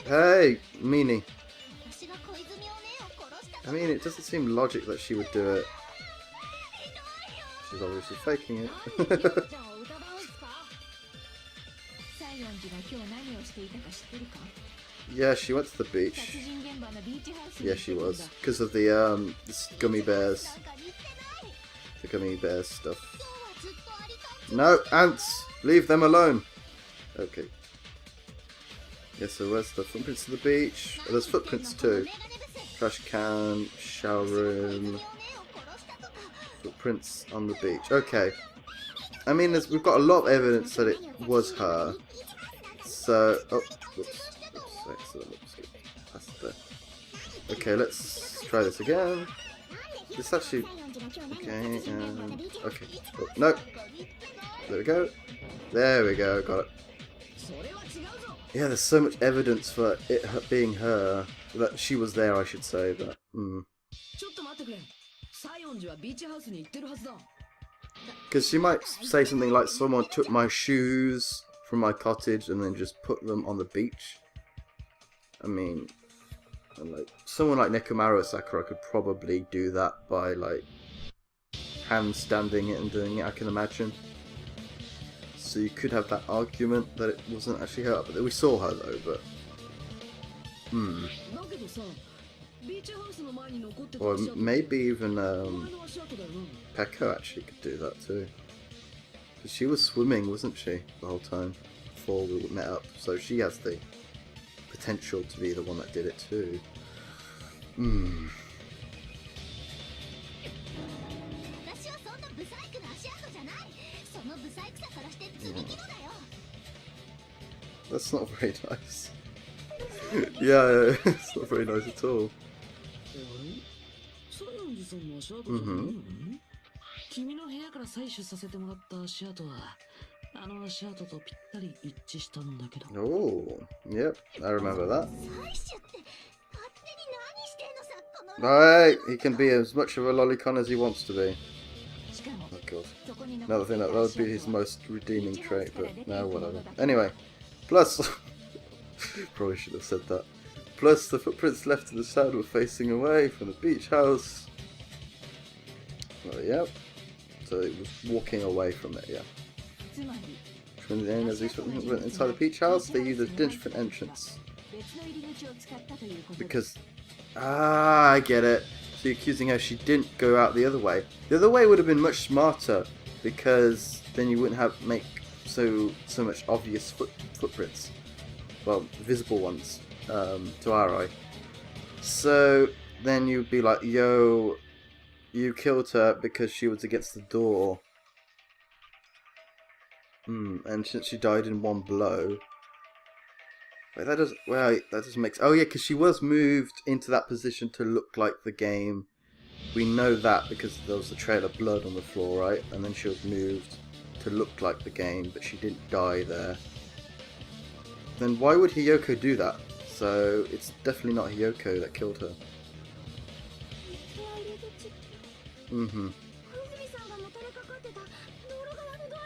Hey, meanie. I mean, it doesn't seem logic that she would do it. She's obviously faking it. Yeah, she went to the beach. Yeah, she was. Because of the gummy bears. The gummy bears stuff. No, ants! Leave them alone! Okay. Yeah, so where's the footprints to the beach? Oh, there's footprints too. Trash can, shower room, footprints on the beach. Okay. I mean, we've got a lot of evidence that it was her. So, oh, whoops. Excellent. Let's get past there. Okay, let's try this again. This actually, okay, okay. Oh, no. There we go. There we go. Got it. Yeah, there's so much evidence for it being her. That she was there, I should say. But because she might say something like, "Someone took my shoes from my cottage and then just put them on the beach." I mean, and like someone like Nekomaru Sakura could probably do that by like handstanding it and doing it. I can imagine. So you could have that argument that it wasn't actually her, but we saw her though. But or maybe even Pekka actually could do that too. Because she was swimming, wasn't she, the whole time before we met up? So she has the potential to be the one that did it too. That's not very nice. Yeah, it's not very nice at all. Oh, yep, I remember that. Alright, he can be as much of a lolicon as he wants to be. Oh god. Another thing, that would be his most redeeming trait, but no, whatever. Anyway, plus... probably should have said that. Plus, the footprints left in the sand were facing away from the beach house. Well, yep. So it was walking away from it, yeah. From the end, as these footprints went inside the beach house, they used a different entrance. Because... Ah, I get it. So you're accusing her she didn't go out the other way. The other way would have been much smarter, because then you wouldn't have make so much obvious footprints. Well, visible ones to our eye. So then you'd be like, yo, you killed her because she was against the door. And since she died in one blow. Wait, that doesn't make sense. Oh yeah, because she was moved into that position to look like the game. We know that because there was a trail of blood on the floor, right? And then she was moved to look like the game, but she didn't die there. Then why would Hiyoko do that? So it's definitely not Hiyoko that killed her.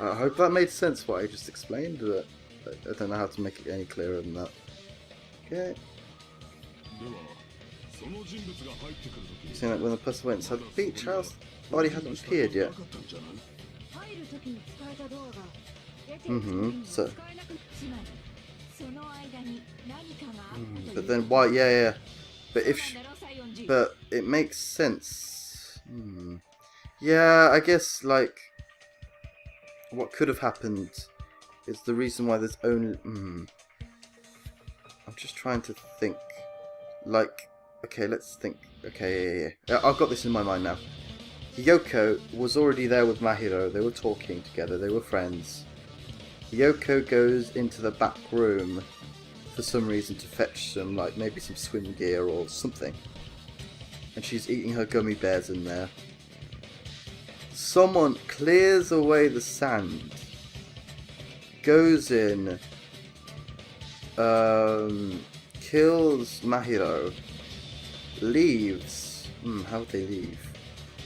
I hope that made sense what I just explained, but I don't know how to make it any clearer than that. Okay. Saying that when the person went inside the beach house, the body hadn't appeared yet. So. But then why? Yeah. But but it makes sense. Yeah, I guess like what could have happened is the reason why there's only. I'm just trying to think. Like, okay, let's think. Okay, yeah. I've got this in my mind now. Hiyoko was already there with Mahiro. They were talking together. They were friends. Hiyoko goes into the back room for some reason to fetch some, like, maybe some swim gear or something. And she's eating her gummy bears in there. Someone clears away the sand, goes in, kills Mahiro, leaves. How would they leave?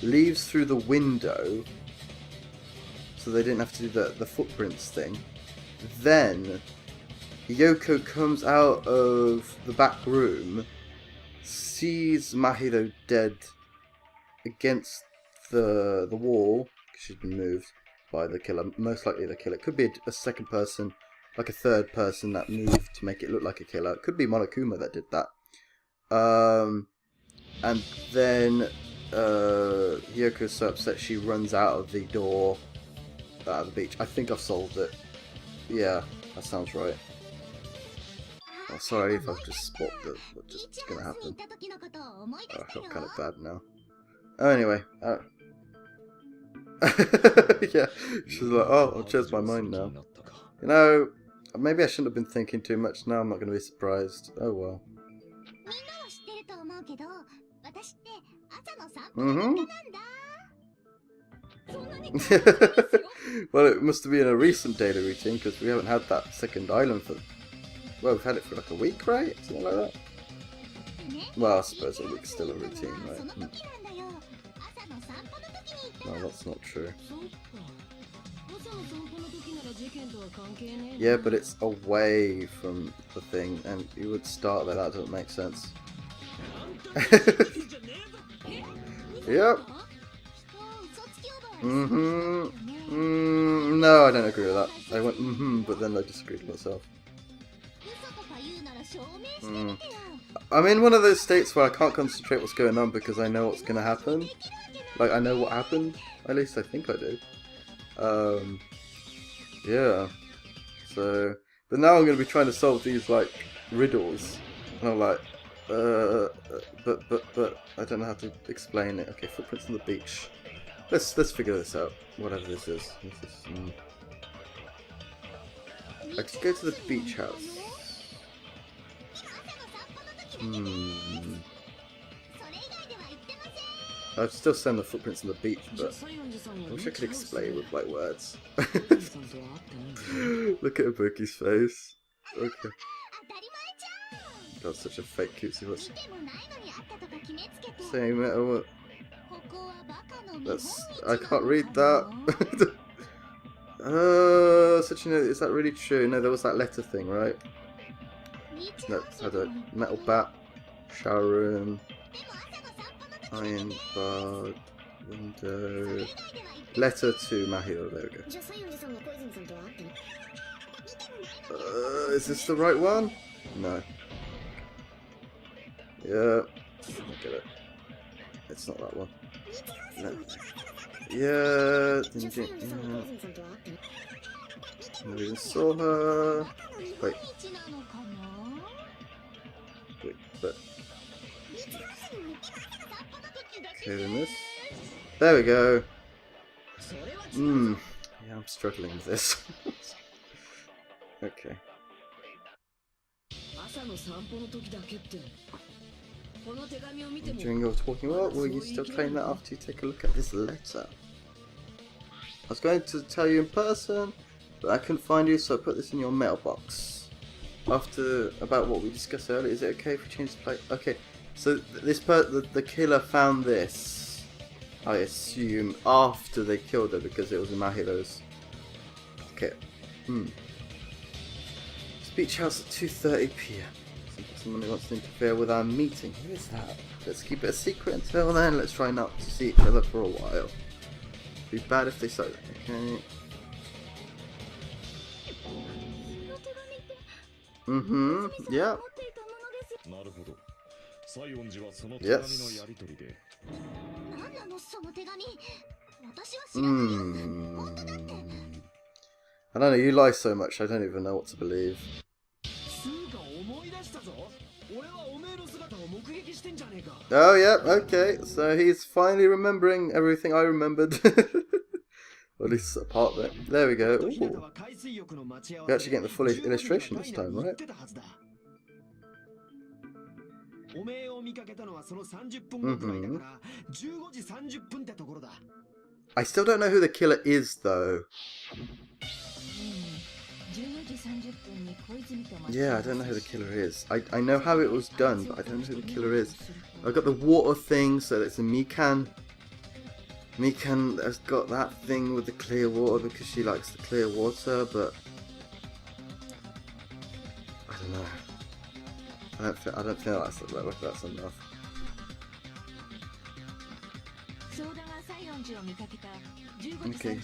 Leaves through the window, so they didn't have to do the footprints thing. Then Yoko comes out of the back room, sees Mahiro dead against the wall, because she's been moved by the killer. Most likely the killer. Could be a second person, like a third person that moved to make it look like a killer. It could be Monokuma that did that. And then Yoko's so upset she runs out of the door, out of the beach. I think I've solved it. Yeah, that sounds right. Oh, sorry if I've just spot what's just gonna happen. Oh, I feel kind of bad now. Oh, anyway. Yeah, she's like, oh, I'll change my mind now. You know, maybe I shouldn't have been thinking too much. Now I'm not going to be surprised. Oh well. Well, it must have been a recent daily routine because we haven't had that second island for... Well, we've had it for like a week, right? Something like that. Well, I suppose a week's still a routine, right? No, that's not true. Yeah, but it's away from the thing, and you would start there. That doesn't make sense. Yep. No, I don't agree with that. I went but then I disagreed with myself. I'm in one of those states where I can't concentrate what's going on because I know what's going to happen. Like, I know what happened. At least I think I do. Yeah. So, but now I'm going to be trying to solve these, like, riddles. And I'm like, but, I don't know how to explain it. Okay, footprints on the beach. Let's figure this out. Whatever this is. I could go to the beach house. I'd still send the footprints on the beach, but I wish I could explain with like words. Look at Ibuki's face. Okay. God, such a fake cutesy was. Same metal. That's. I can't read that. Such a. Is that really true? No, there was that letter thing, right? That had a metal bat, shower room, iron bar, window, letter to Mahiro. There we go. Is this the right one? No. Yeah, I get it. It's not that one. No. Yeah. Never even saw her. Wait. But okay, then this. There we go. Yeah, I'm struggling with this. Okay. During your talking, what will you still claim that after you take a look at this letter? I was going to tell you in person, but I couldn't find you, so I put this in your mailbox. After about what we discussed earlier, is it okay if we change the plate? Okay, so this the killer found this, I assume, after they killed her because it was in Mahiro's pocket. Beach house at 2:30 PM. Someone who wants to interfere with our meeting. Who is that? Let's keep it a secret until then. Let's try not to see each other for a while. Be bad if they say that. Okay. Yeah. Yes. I don't know, you lie so much, I don't even know what to believe. Oh yeah, okay, so he's finally remembering everything I remembered. Or at least a part of it. There we go. Ooh. You're actually getting the full illustration this time, right? I still don't know who the killer is, though. Yeah, I don't know who the killer is. I know how it was done, but I don't know who the killer is. I've got the water thing, so it's a Mikan. Mikan has got that thing with the clear water because she likes the clear water, but I don't think that's enough. Okay.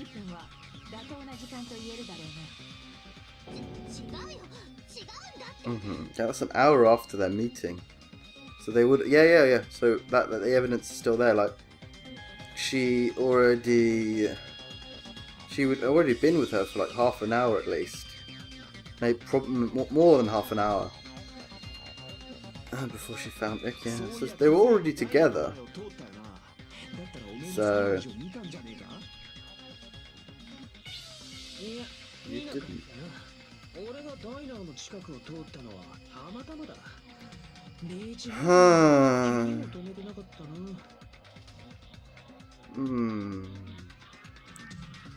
Yeah, that's an hour after their meeting. So they would, yeah. So that the evidence is still there. Like she would already been with her for like half an hour at least, maybe probably more than half an hour before she found Rick. Yeah, so they were already together. So you didn't.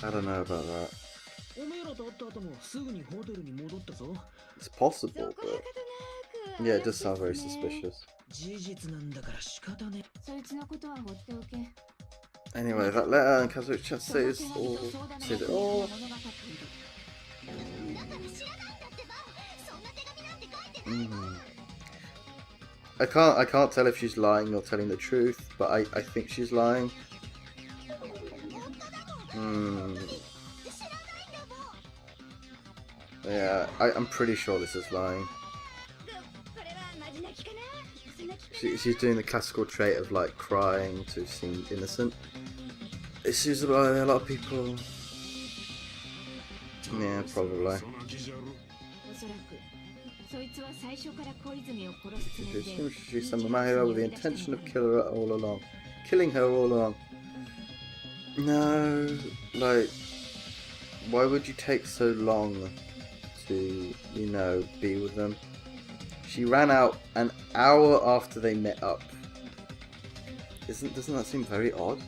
I don't know about that. It's possible, but yeah, it does sound very suspicious. Anyway, that letter and Kazuchi says it all. I can't tell if she's lying or telling the truth, but I think she's lying. Yeah, I'm pretty sure this is lying. She's doing the classical trait of like crying to seem innocent. It's used by a lot of people. Yeah, probably. She sent Mahiro with the intention of killing her all along. No, like, why would you take so long to, be with them? She ran out an hour after they met up. Doesn't that seem very odd?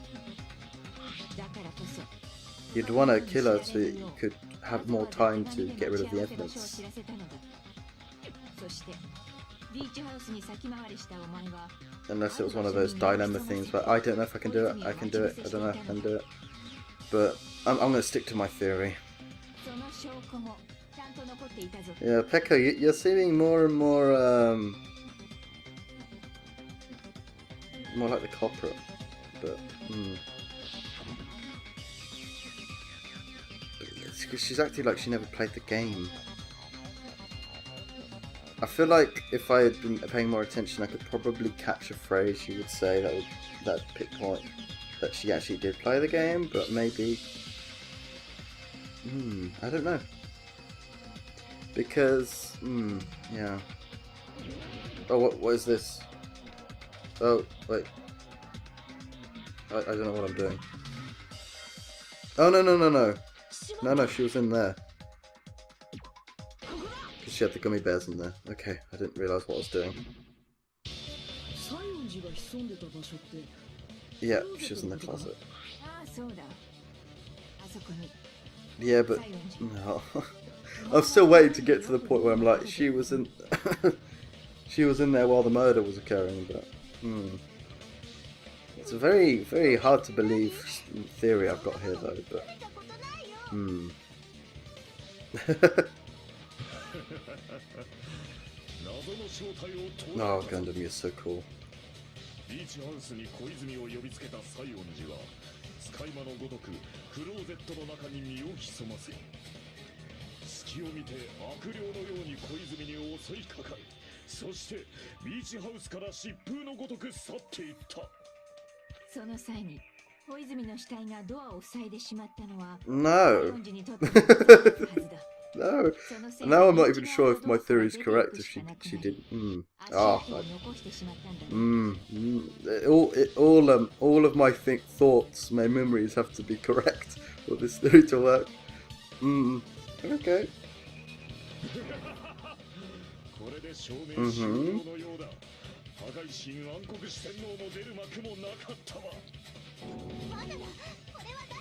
You'd want to kill her so you could have more time to get rid of the evidence. Unless it was one of those dilemma things, but I don't know if I can do it. I can do it. I don't know if I can do it. But I'm going to stick to my theory. Yeah, Pekka, you're seeming more and more more like the culprit. But she's acting like she never played the game. I feel like if I had been paying more attention, I could probably catch a phrase she would say that pinpoint that she actually did play the game, but maybe I don't know. Because yeah. Oh, what is this? Oh, wait. I don't know what I'm doing. Oh, no, she was in there. Because she had the gummy bears in there. Okay, I didn't realise what I was doing. Yeah, she was in the closet. Yeah, but no. I'm still waiting to get to the point where I'm like, she was in there while the murder was occurring, but it's a very, very hard to believe theory I've got here though, but Oh, Gundam, you're so cool. No. No. Now I'm not even sure if my theory is correct. If she did. All of my thoughts, my memories have to be correct for this theory to work. Okay.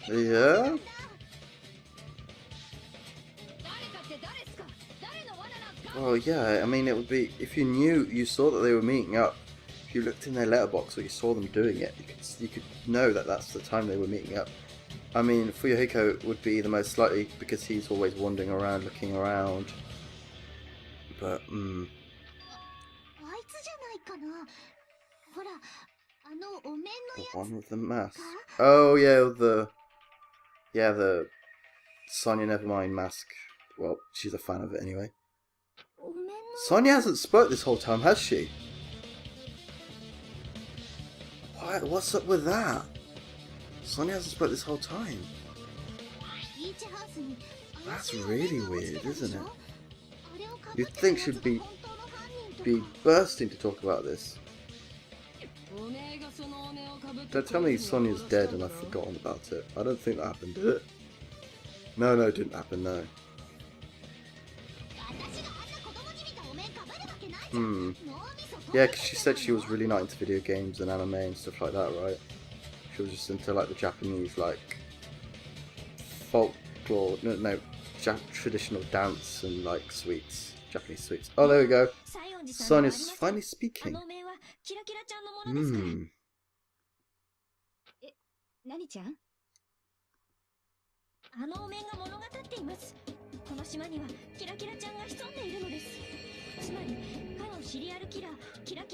Yeah. Well, yeah, I mean, it would be, if you saw that they were meeting up, if you looked in their letterbox or you saw them doing it, you could know that that's the time they were meeting up. I mean, Fuyuhiko would be the most likely, because he's always wandering around, looking around. But, the one with the mask. Oh, yeah, the Sonya Nevermind mask. Well, she's a fan of it anyway. Sonya hasn't spoke this whole time, has she? What's up with that? Sonya hasn't spoke this whole time. That's really weird, isn't it? You'd think she'd be bursting to talk about this. Don't tell me Sonya's dead and I've forgotten about it. I don't think that happened, did it? No, it didn't happen, no. Yeah, because she said she was really not into video games and anime and stuff like that, right? She was just into, like, the Japanese, like, folklore, traditional dance and, like, sweets. Japanese sweets. Oh, there we go. Sonya's finally speaking.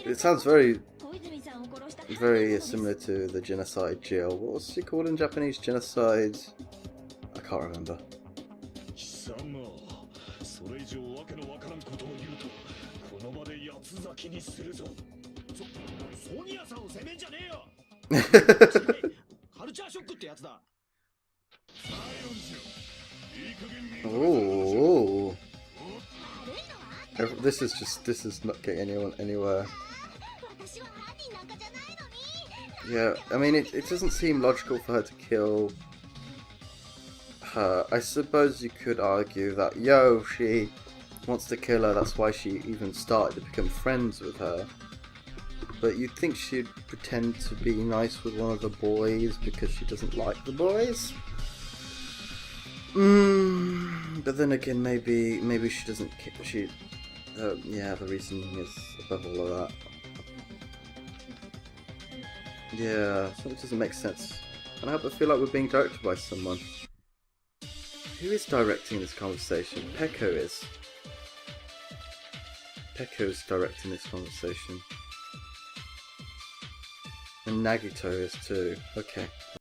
It sounds very similar to the genocide jail. What was she called in Japanese? Genocide? I can't remember. Oh. This is not getting anyone anywhere. Yeah, I mean, it doesn't seem logical for her to kill her. I suppose you could argue that, she wants to kill her, that's why she even started to become friends with her. But you'd think she'd pretend to be nice with one of the boys because she doesn't like the boys? But then again, maybe she doesn't. The reasoning is above all of that. Yeah, something doesn't make sense. And I feel like we're being directed by someone. Who is directing this conversation? Peko is. Peko's directing this conversation. And Nagito is too. Okay.